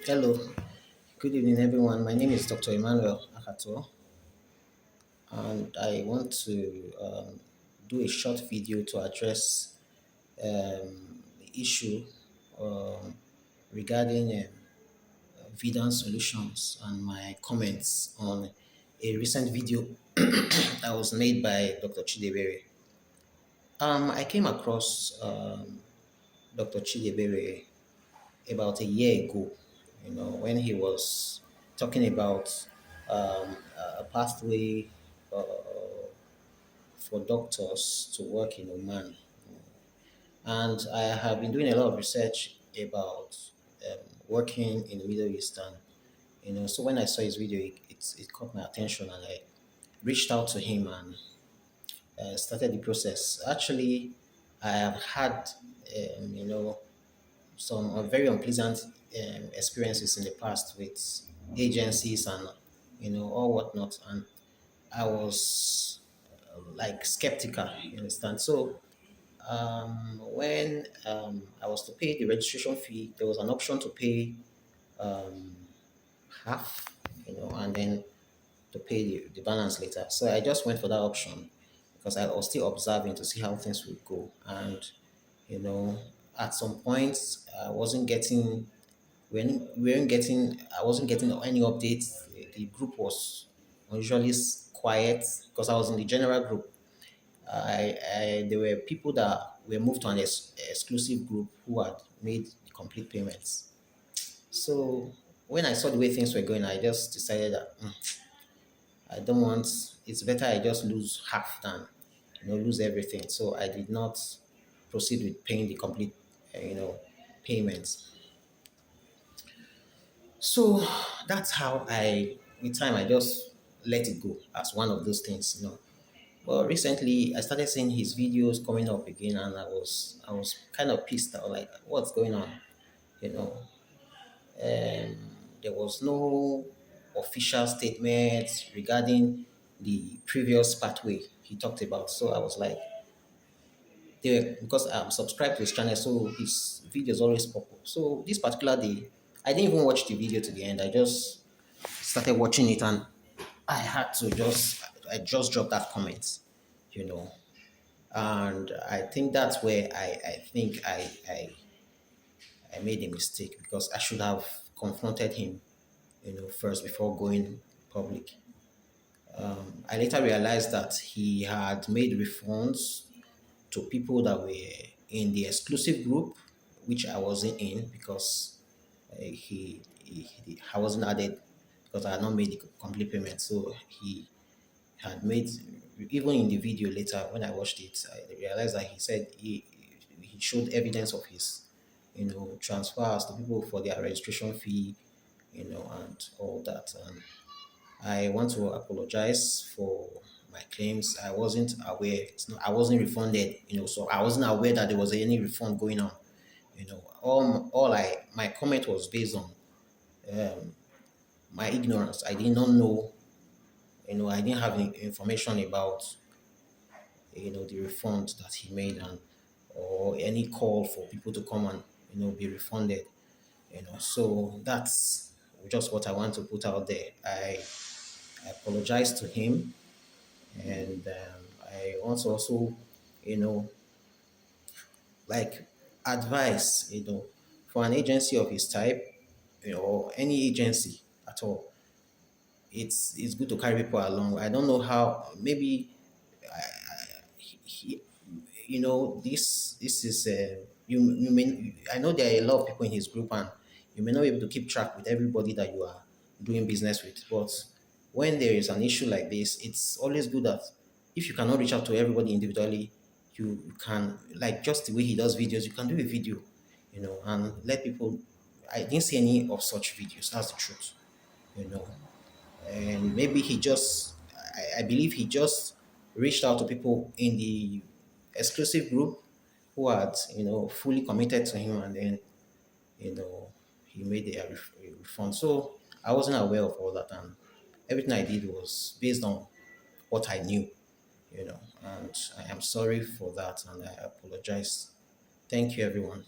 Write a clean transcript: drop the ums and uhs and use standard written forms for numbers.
Hello, good evening, everyone. My name is Dr. Emmanuel Akhator, and I want to do a short video to address the issue um, regarding Vidan solutions and my comments on a recent video that was made by Dr. Chidebere. I came across Dr. Chidebere about a year ago, when he was talking about a pathway uh, for doctors to work in Oman. And I have been doing a lot of research about working in the Middle East. And, so when I saw his video, it caught my attention and I reached out to him and started the process. Actually, I have had, some very unpleasant experiences in the past with agencies and all whatnot, and I was like skeptical. You understand? So when I was to pay the registration fee, there was an option to pay um, half, and then to pay the balance later. So I just went for that option because I was still observing to see how things would go. And, you know, at some points, I wasn't getting any updates. The group was unusually quiet because I was in the general group. There were people that were moved to an exclusive group who had made the complete payments. So when I saw the way things were going, I just decided that I don't want. It's better I just lose half than lose everything. So I did not proceed with paying the complete payments. So that's how with time, I just let it go as one of those things. But recently, I started seeing his videos coming up again, and I was kind of pissed. I was like, "What's going on?" You know, there was no official statement regarding the previous pathway he talked about. So I was like, because I'm subscribed to his channel, so his videos always pop up. So this particular day, I didn't even watch the video to the end. I just started watching it, and I just dropped that comment, you know. And I think that's where I think I made a mistake because I should have confronted him, first before going public. I later realized that he had made refunds to people that were in the exclusive group, which I wasn't in because I wasn't added because I had not made the complete payment. So he had made, even in the video later when I watched it, I realized that he said he showed evidence of his transfers to people for their registration fee, and all that. And I want to apologize for my claims. I wasn't aware. I wasn't refunded, so I wasn't aware that there was any refund going on. My comment was based on um, my ignorance. I did not know, I didn't have any information about, the refund that he made, and or any call for people to come and, be refunded. So that's just what I want to put out there. I apologize to him, and I want to also, you know, like advice, for an agency of his type, or any agency at all. It's good to carry people along. I don't know how. Maybe he, this is you may. I know there are a lot of people in his group, and you may not be able to keep track with everybody that you are doing business with. But when there is an issue like this, it's always good that if you cannot reach out to everybody individually, you can, like, just the way he does videos, you can do a video, and let people. I didn't see any of such videos. That's the truth, you know and maybe I believe he just reached out to people in the exclusive group who had fully committed to him, and then you know he made a refund. So I wasn't aware of all that, and everything I did was based on what I knew, and I am sorry for that, and I apologize. Thank you, everyone.